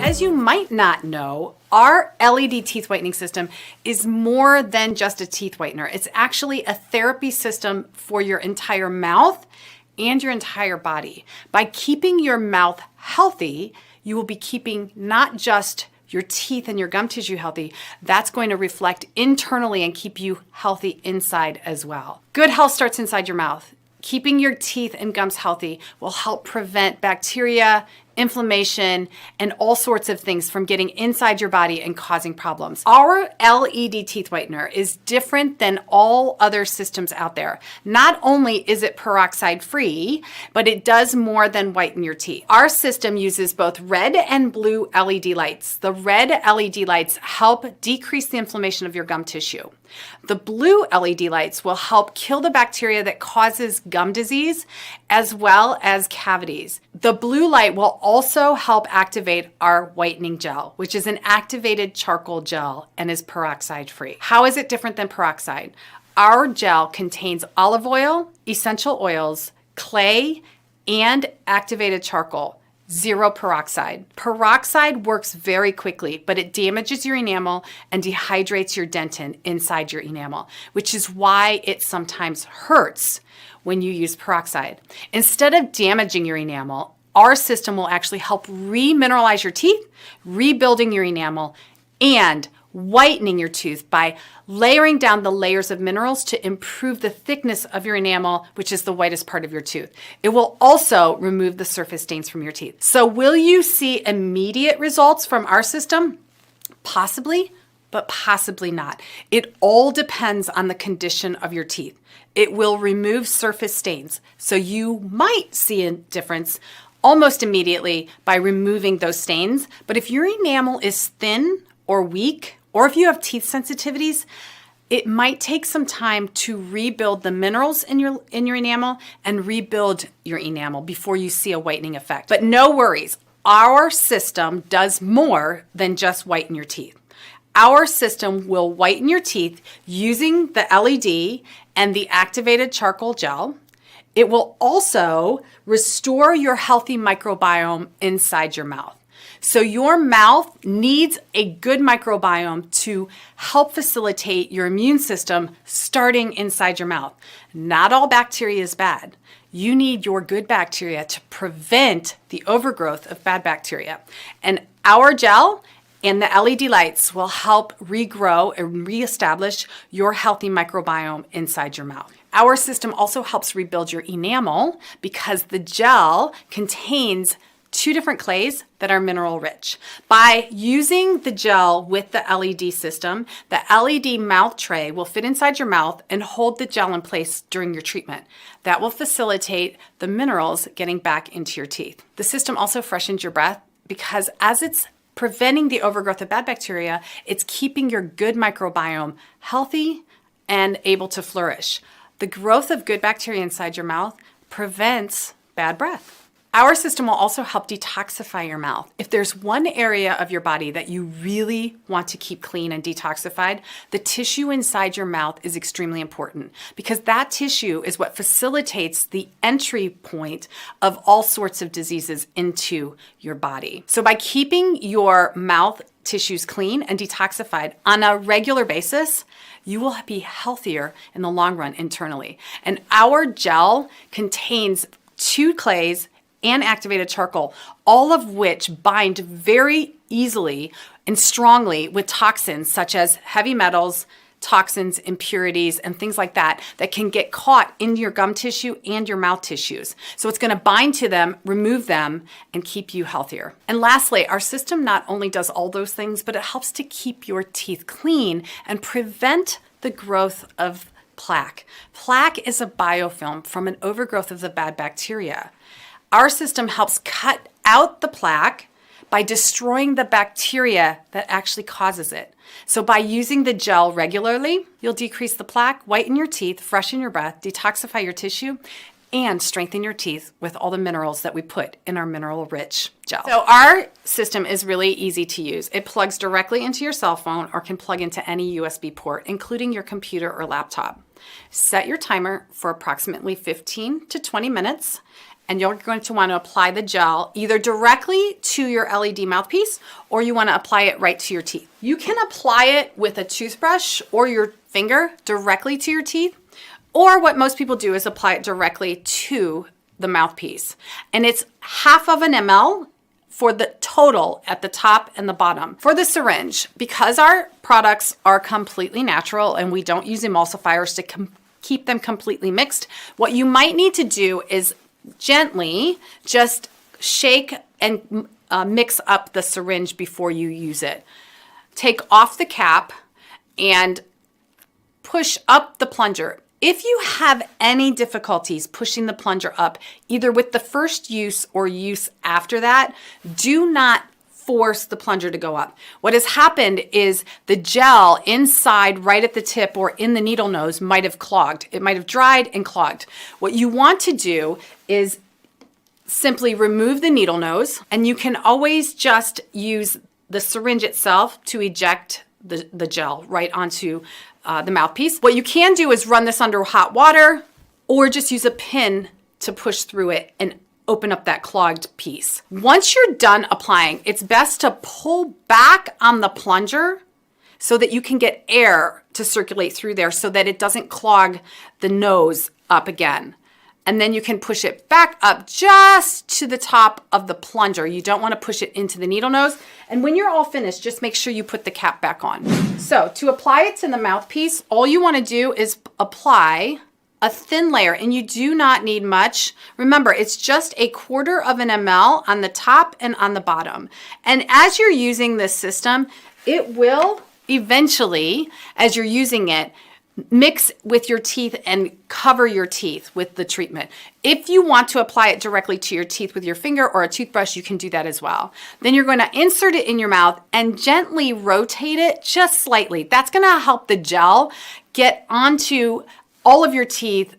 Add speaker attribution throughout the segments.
Speaker 1: As you might not know, our LED teeth whitening system is more than just a teeth whitener. It's actually a therapy system for your entire mouth and your entire body. By keeping your mouth healthy, you will be keeping not just your teeth and your gum tissue healthy, that's going to reflect internally and keep you healthy inside as well. Good health starts inside your mouth. Keeping your teeth and gums healthy will help prevent bacteria, inflammation, and all sorts of things from getting inside your body and causing problems. Our LED teeth whitener is different than all other systems out there. Not only is it peroxide free, but it does more than whiten your teeth. Our system uses both red and blue LED lights. The red LED lights help decrease the inflammation of your gum tissue. The blue LED lights will help kill the bacteria that causes gum disease as well as cavities. The blue light will also help activate our whitening gel, which is an activated charcoal gel and is peroxide free. How is it different than peroxide? Our gel contains olive oil, essential oils, clay, and activated charcoal. Zero peroxide. Peroxide works very quickly, but it damages your enamel and dehydrates your dentin inside your enamel, which is why it sometimes hurts when you use peroxide. Instead of damaging your enamel, our system will actually help remineralize your teeth, rebuilding your enamel, and whitening your tooth by layering down the layers of minerals to improve the thickness of your enamel, which is the whitest part of your tooth. It will also remove the surface stains from your teeth. So will you see immediate results from our system? Possibly, but possibly not. It all depends on the condition of your teeth. It will remove surface stains, so you might see a difference almost immediately by removing those stains. But if your enamel is thin or weak, or if you have teeth sensitivities, it might take some time to rebuild the minerals in your enamel and rebuild your enamel before you see a whitening effect. But no worries, our system does more than just whiten your teeth. Our system will whiten your teeth using the LED and the activated charcoal gel. It will also restore your healthy microbiome inside your mouth. So your mouth needs a good microbiome to help facilitate your immune system starting inside your mouth. Not all bacteria is bad. You need your good bacteria to prevent the overgrowth of bad bacteria. And our gel and the LED lights will help regrow and reestablish your healthy microbiome inside your mouth. Our system also helps rebuild your enamel because the gel contains two different clays that are mineral rich. By using the gel with the LED system, the LED mouth tray will fit inside your mouth and hold the gel in place during your treatment. That will facilitate the minerals getting back into your teeth. The system also freshens your breath because as it's preventing the overgrowth of bad bacteria, it's keeping your good microbiome healthy and able to flourish. The growth of good bacteria inside your mouth prevents bad breath. Our system will also help detoxify your mouth. If there's one area of your body that you really want to keep clean and detoxified, the tissue inside your mouth is extremely important because that tissue is what facilitates the entry point of all sorts of diseases into your body. So by keeping your mouth tissues clean and detoxified on a regular basis, you will be healthier in the long run internally. And our gel contains two clays and activated charcoal, all of which bind very easily and strongly with toxins such as heavy metals, toxins, impurities, and things like that that can get caught in your gum tissue and your mouth tissues. So it's going to bind to them, remove them, and keep you healthier. And lastly, our system not only does all those things, but it helps to keep your teeth clean and prevent the growth of plaque. Plaque is a biofilm from an overgrowth of the bad bacteria. Our system helps cut out the plaque by destroying the bacteria that actually causes it. So by using the gel regularly, you'll decrease the plaque, whiten your teeth, freshen your breath, detoxify your tissue, and strengthen your teeth with all the minerals that we put in our mineral-rich gel. So our system is really easy to use. It plugs directly into your cell phone or can plug into any USB port, including your computer or laptop. Set your timer for approximately 15 to 20 minutes and you're going to want to apply the gel either directly to your LED mouthpiece or you want to apply it right to your teeth. You can apply it with a toothbrush or your finger directly to your teeth, or what most people do is apply it directly to the mouthpiece. And it's 1/2 ml for the total at the top and the bottom. For the syringe, because our products are completely natural and we don't use emulsifiers to keep them completely mixed, what you might need to do is gently just shake and mix up the syringe before you use it. Take off the cap and push up the plunger. If you have any difficulties pushing the plunger up, either with the first use or use after that, do not force the plunger to go up. What has happened is the gel inside right at the tip or in the needle nose might have clogged. It might have dried and clogged. What you want to do is simply remove the needle nose, and you can always just use the syringe itself to eject the gel right onto the mouthpiece. What you can do is run this under hot water or just use a pin to push through it and open up that clogged piece. Once you're done applying, it's best to pull back on the plunger so that you can get air to circulate through there so that it doesn't clog the nose up again. And then you can push it back up just to the top of the plunger. You don't want to push it into the needle nose. And when you're all finished, just make sure you put the cap back on. So to apply it to the mouthpiece, all you want to do is apply a thin layer, and you do not need much. Remember, it's just 1/4 ml on the top and on the bottom. And as you're using this system, it will eventually, as you're using it, mix with your teeth and cover your teeth with the treatment. If you want to apply it directly to your teeth with your finger or a toothbrush, you can do that as well. Then you're going to insert it in your mouth and gently rotate it just slightly. That's going to help the gel get onto all of your teeth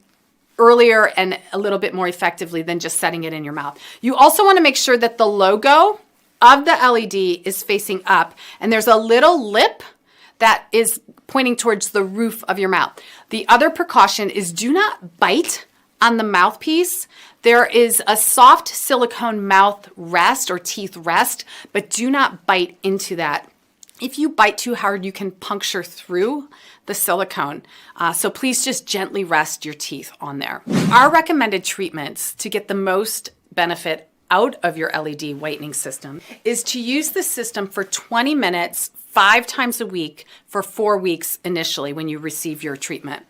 Speaker 1: earlier and a little bit more effectively than just setting it in your mouth. You also want to make sure that the logo of the LED is facing up, and there's a little lip that is pointing towards the roof of your mouth. The other precaution is do not bite on the mouthpiece. There is a soft silicone mouth rest or teeth rest, but do not bite into that. If you bite too hard, you can puncture through the silicone. So please just gently rest your teeth on there. Our recommended treatments to get the most benefit out of your LED whitening system is to use the system for 20 minutes, 5 times a week for 4 weeks initially when you receive your treatment.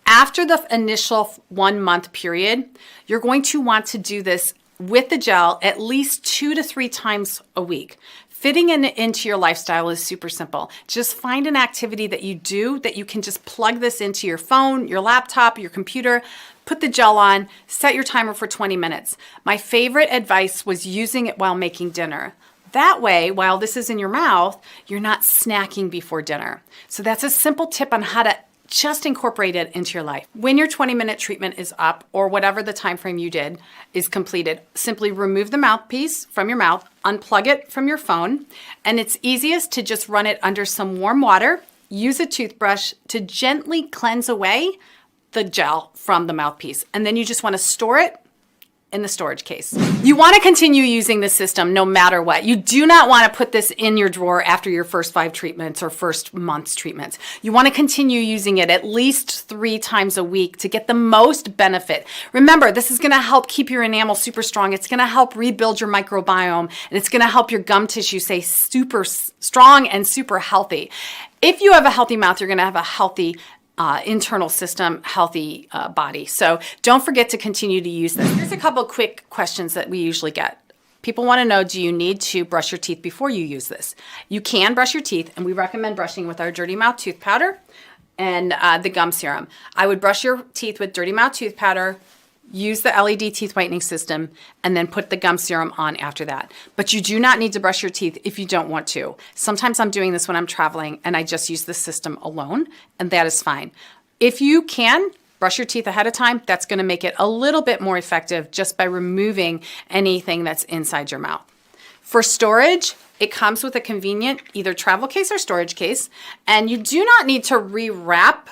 Speaker 1: After the initial 1 month period, you're going to want to do this with the gel at least 2 to 3 times a week. Fitting it into your lifestyle is super simple. Just find an activity that you do that you can just plug this into your phone, your laptop, your computer, put the gel on, set your timer for 20 minutes. My favorite advice was using it while making dinner. That way, while this is in your mouth, you're not snacking before dinner. So that's a simple tip on how to just incorporate it into your life. When your 20-minute treatment is up, or whatever the time frame you did is completed, simply remove the mouthpiece from your mouth, unplug it from your phone, and it's easiest to just run it under some warm water. Use a toothbrush to gently cleanse away the gel from the mouthpiece, and then you just want to store it in the storage case. You want to continue using the system no matter what. You do not want to put this in your drawer after your first 5 treatments or first month's treatments. You want to continue using it at least 3 times a week to get the most benefit. Remember, this is going to help keep your enamel super strong. It's going to help rebuild your microbiome, and it's going to help your gum tissue stay super strong and super healthy. If you have a healthy mouth, you're going to have a healthy internal system, healthy body. So don't forget to continue to use this. Here's a couple quick questions that we usually get. People want to know, do you need to brush your teeth before you use this? You can brush your teeth, and we recommend brushing with our Dirty Mouth tooth powder and the gum serum. I would brush your teeth with Dirty Mouth tooth powder, use the LED teeth whitening system, and then put the gum serum on after that. But you do not need to brush your teeth if you don't want to. Sometimes I'm doing this when I'm traveling and I just use the system alone, and that is fine. If you can brush your teeth ahead of time, that's going to make it a little bit more effective just by removing anything that's inside your mouth. For storage, it comes with a convenient either travel case or storage case, and you do not need to rewrap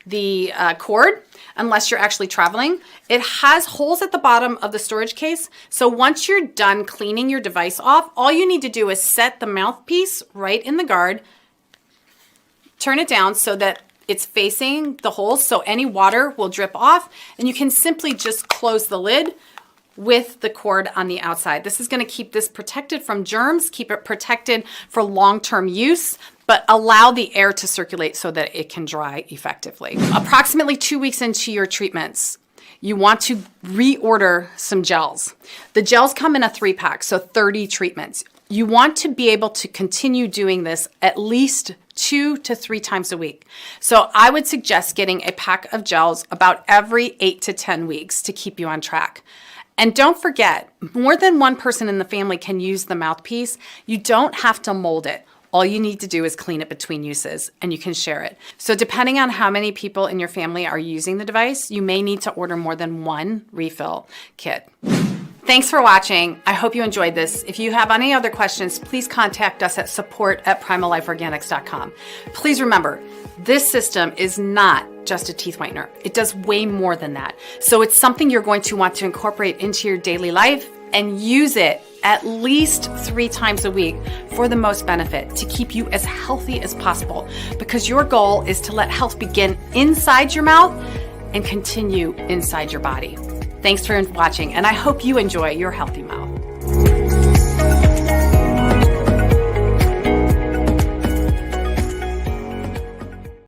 Speaker 1: the cord. unless you're actually traveling. It has holes at the bottom of the storage case. So once you're done cleaning your device off, all you need to do is set the mouthpiece right in the guard, turn it down so that it's facing the holes so any water will drip off, and you can simply just close the lid with the cord on the outside. This is going to keep this protected from germs, keep it protected for long-term use, but allow the air to circulate so that it can dry effectively. Approximately 2 weeks into your treatments, you want to reorder some gels. The gels come in a 3-pack, so 30 treatments. You want to be able to continue doing this at least 2 to 3 times a week. So I would suggest getting a pack of gels about every 8 to 10 weeks to keep you on track. And don't forget, more than one person in the family can use the mouthpiece. You don't have to mold it. All you need to do is clean it between uses, and you can share it. So depending on how many people in your family are using the device, you may need to order more than one refill kit. Thanks for watching. I hope you enjoyed this. If you have any other questions, please contact us at support@primallifeorganics.com. Please remember, this system is not just a teeth whitener. It does way more than that. So it's something you're going to want to incorporate into your daily life and use it at least 3 times a week for the most benefit, to keep you as healthy as possible, because your goal is to let health begin inside your mouth and continue inside your body. Thanks for watching, and I hope you enjoy your healthy mouth.